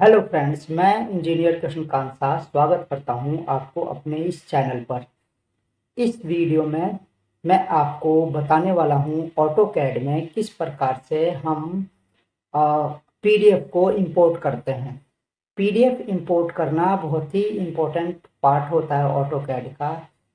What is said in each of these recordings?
Hello friends, मैं engineer Krishnakant Shah स्वागत करता हूं आपको अपने इस चैनल पर। इस वीडियो में मैं आपको बताने वाला हूं ऑटोकैड में किस प्रकार से हम पीडीएफ को इंपोर्ट करते हैं। पीडीएफ इंपोर्ट करना बहुत ही इम्पोर्टेंट पार्ट होता है ऑटोकैड का।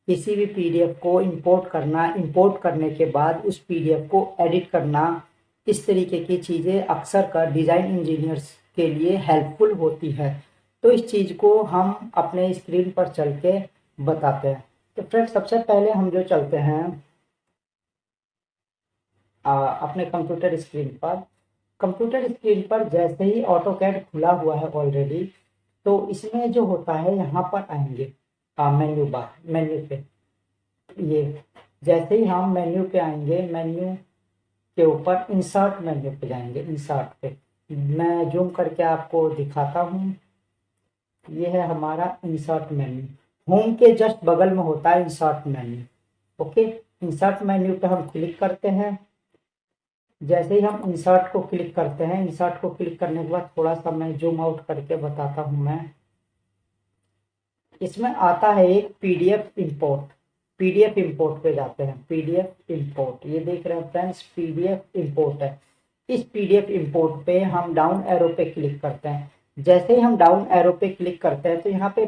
किसी भी पीडीएफ को इंपोर्ट करना, इंपोर्ट करने के बाद उस पीडीएफ को एडिट करना, इस तरीके की चीज़ें अक्सर कर डिज़ाइन इंजीनियर्स के लिए हेल्पफुल होती है। तो इस चीज़ को हम अपने स्क्रीन पर चल के बताते हैं। तो फ्रेंड्स, सबसे पहले हम जो चलते हैं अपने कंप्यूटर स्क्रीन पर जैसे ही ऑटोकैड खुला हुआ है ऑलरेडी, तो इसमें जो होता है यहाँ पर आएंगे मेन्यू पे। ये जैसे ही हम मेन्यू पे आएंगे, मेन्यू के ऊपर इंसर्ट मेन्यू पे जाएंगे। इंसर्ट पे मैं जूम करके आपको दिखाता हूँ। ये है हमारा इंसर्ट मेन्यू। होम के जस्ट बगल में होता है insert menu. Okay, insert menu पे हम क्लिक करते हैं। जैसे ही हम इंसर्ट को क्लिक करते हैं, इंसर्ट को क्लिक करने के बाद थोड़ा सा मैं जूम आउट करके बताता हूँ। मैं इसमें आता है एक पीडीएफ इंपोर्ट। पीडीएफ इंपोर्ट पे जाते हैं। पीडीएफ इंपोर्ट, ये देख रहे हैं फ्रेंड्स, पीडीएफ इंपोर्ट है। इस पीडीएफ इंपोर्ट पे हम डाउन एरो पे क्लिक करते हैं। जैसे ही हम डाउन एरो पे क्लिक करते हैं तो यहाँ पे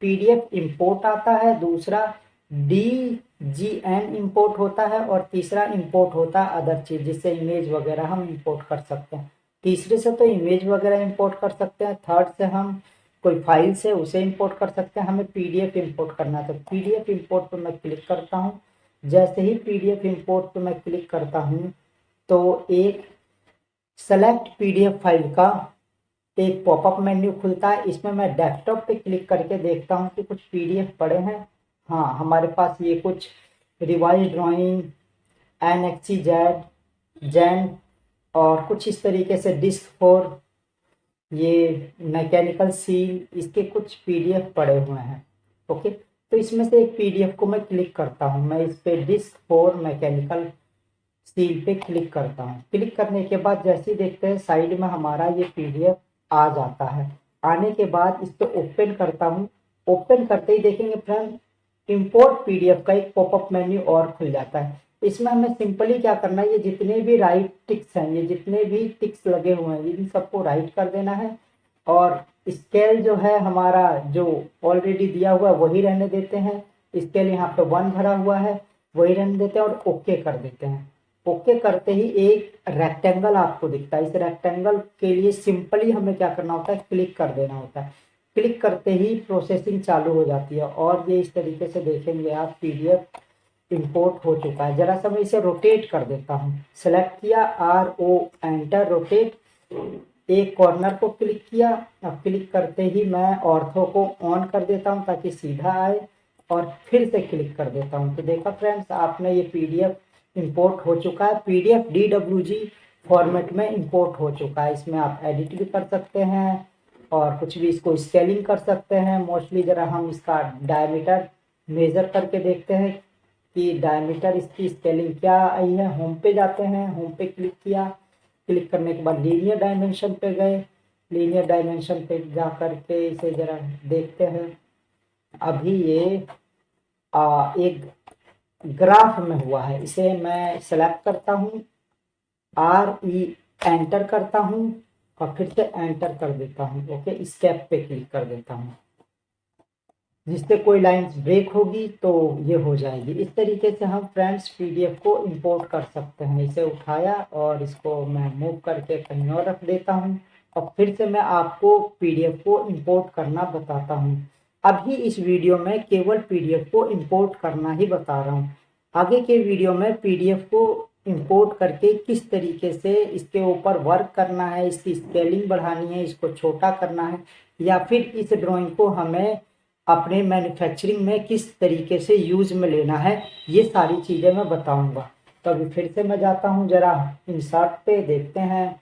पीडीएफ इंपोर्ट आता है, दूसरा DGN इंपोर्ट होता है और तीसरा इंपोर्ट होता है अदर चीज, जिससे इमेज वगैरह हम इंपोर्ट कर सकते हैं। तीसरे से तो इमेज वगैरह इंपोर्ट कर सकते हैं, थर्ड से हम कोई फाइल से उसे इंपोर्ट कर सकते हैं। हमें पीडीएफ इंपोर्ट करना है तो पीडीएफ इंपोर्ट पर मैं क्लिक करता हूँ। जैसे ही पीडीएफ इंपोर्ट पर मैं क्लिक करता हूँ तो एक सेलेक्ट पीडीएफ फाइल का एक पॉपअप मेन्यू खुलता है। इसमें मैं डेस्कटॉप पे क्लिक करके देखता हूँ कि कुछ पीडीएफ पड़े हैं। हाँ, हमारे पास ये कुछ रिवाइज ड्राइंग, NXEZ, जैन और कुछ इस तरीके से डिस्क फोर, ये मैकेनिकल सील, इसके कुछ पीडीएफ पड़े हुए हैं। ओके, तो इसमें से एक पीडीएफ को मैं क्लिक करता हूँ। मैं इस पे डिस्क फोर मैकेनिकल सील पे क्लिक करता हूँ। क्लिक करने के बाद जैसे ही देखते हैं साइड में हमारा ये पीडीएफ आ जाता है। आने के बाद इस पे ओपन करता हूँ। ओपन करते ही देखेंगे फ्रेंड, इंपोर्ट पीडीएफ का एक पॉपअप मेन्यू और खुल जाता है। इसमें हमें सिंपली क्या करना है, ये जितने भी राइट टिक्स हैं, ये जितने भी टिक्स लगे हुए हैं, इन सबको राइट कर देना है। और स्केल जो है हमारा, जो ऑलरेडी दिया हुआ है वही रहने देते हैं। स्केल यहाँ पे 1 भरा हुआ है, वही रहने देते हैं और ओके कर देते हैं। ओके करते ही एक रेक्टेंगल आपको दिखता है। इस रेक्टेंगल के लिए सिंपली हमें क्या करना होता है, क्लिक कर देना होता है। क्लिक करते ही प्रोसेसिंग चालू हो जाती है और ये इस तरीके से देखेंगे आप, पीडीएफ इंपोर्ट हो चुका है। जरा सा मैं इसे रोटेट कर देता हूँ। सेलेक्ट किया, RO एंटर, रोटेट। एक कॉर्नर को क्लिक किया। अब क्लिक करते ही मैं ऑर्थो को ऑन कर देता हूँ ताकि सीधा आए और फिर से क्लिक कर देता हूँ। तो देखा फ्रेंड्स, आपने ये पीडीएफ इंपोर्ट हो चुका है। पीडीएफ DWG फॉर्मेट में इंपोर्ट हो चुका है। इसमें आप एडिट भी कर सकते हैं और कुछ भी इसको स्केलिंग कर सकते हैं। मोस्टली जरा हम इसका डायमीटर मेजर करके देखते हैं कि डायमीटर इसकी स्केलिंग क्या आई है। होम पे जाते हैं, होम पे क्लिक किया। क्लिक करने के बाद लीनियर डायमेंशन पे गए। लीनियर डायमेंशन पे जा करके इसे जरा देखते हैं। अभी ये एक ग्राफ में हुआ है। इसे मैं सेलेक्ट करता हूँ, RE एंटर करता हूँ और फिर से एंटर कर देता हूँ। ओके, स्केप पे क्लिक कर देता हूँ, जिससे कोई लाइंस ब्रेक होगी तो ये हो जाएगी। इस तरीके से हम फ्रेंड्स पीडीएफ को इंपोर्ट कर सकते हैं। इसे उठाया और इसको मैं मूव करके कहीं और रख देता हूँ और फिर से मैं आपको पीडीएफ को इंपोर्ट करना बताता हूँ। अभी इस वीडियो में केवल पीडीएफ को इंपोर्ट करना ही बता रहा हूँ। आगे के वीडियो में पीडीएफ को इंपोर्ट करके किस तरीके से इसके ऊपर वर्क करना है, इसकी स्केलिंग बढ़ानी है, इसको छोटा करना है, या फिर इस ड्राइंग को हमें अपने मैन्युफैक्चरिंग में किस तरीके से यूज में लेना है, ये सारी चीज़ें मैं बताऊंगा। तो अभी फिर से मैं जाता हूँ, जरा इंसर्ट पे देखते हैं।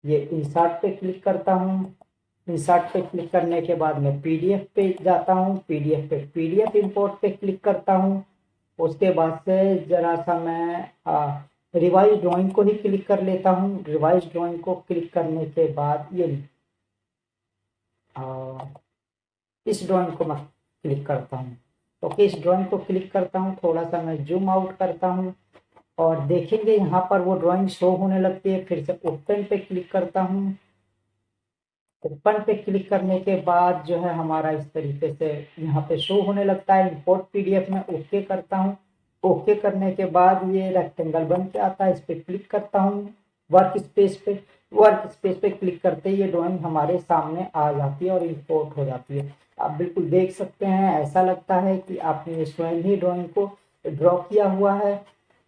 ये इंसर्ट पे क्लिक करता हूँ। इंसर्ट पे क्लिक करने के बाद मैं पीडीएफ पे जाता हूँ। पीडीएफ पे पीडीएफ इंपोर्ट पे क्लिक करता हूँ। उसके बाद से जरा सा मैं रिवाइज ड्राइंग को ही क्लिक कर लेता हूँ। रिवाइज ड्राइंग को क्लिक करने के बाद ये और इस ड्राइंग को मैं क्लिक करता हूँ। ओके, इस ड्राइंग को क्लिक करता हूँ, थोड़ा सा मैं जूम आउट करता हूँ और देखेंगे यहाँ पर वो ड्राइंग शो होने लगती है। फिर से ओपन पे क्लिक करता हूँ। ओपन पे क्लिक करने के बाद जो है हमारा इस तरीके से यहाँ पे शो होने लगता है। इंपोर्ट पीडीएफ में ओके करता हूँ। ओके करने के बाद ये रेक्टेंगल बन के आता है, इस पे क्लिक करता हूँ। वर्क स्पेस पे, वर्क स्पेस पे क्लिक करते ही ये ड्राइंग हमारे सामने आ जाती है और इंपोर्ट हो जाती है। आप बिल्कुल देख सकते हैं, ऐसा लगता है कि आपने स्वयं ही ड्राइंग को ड्रॉ किया हुआ है।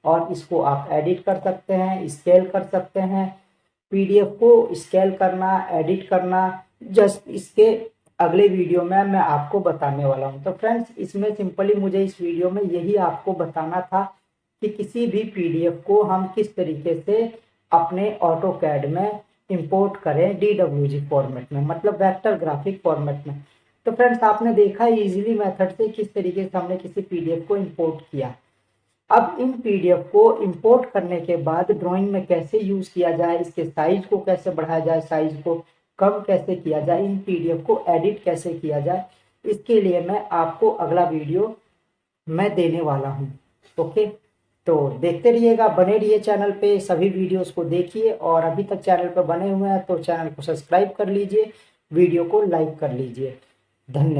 और इसको आप एडिट कर सकते हैं, स्केल कर सकते हैं। पीडीएफ को स्केल करना, एडिट करना, जस्ट इसके अगले वीडियो में मैं आपको बताने वाला हूं। तो फ्रेंड्स, इसमें सिंपली मुझे इस वीडियो में यही आपको बताना था कि किसी भी पीडीएफ को हम किस तरीके से अपने ऑटोकैड में इंपोर्ट करें डीडब्ल्यूजी फॉर्मेट में, मतलब वेक्टर ग्राफिक फॉर्मेट में। तो फ्रेंड्स, आपने देखा इजीली मेथड से किस तरीके से हमने किसी पीडीएफ को इंपोर्ट किया। अब इन पीडीएफ को इंपोर्ट करने के बाद ड्राइंग में कैसे यूज किया जाए, इसके साइज को कैसे बढ़ाया जाए, साइज को कम कैसे किया जाए, इन पीडीएफ को एडिट कैसे किया जाए, इसके लिए मैं आपको अगला वीडियो मैं देने वाला हूं। ओके, तो देखते रहिएगा, बने रहिए चैनल पे, सभी वीडियोस को देखिए और अभी तक चैनल पर बने हुए हैं तो चैनल को सब्सक्राइब कर लीजिए, वीडियो को लाइक कर लीजिए। धन्यवाद।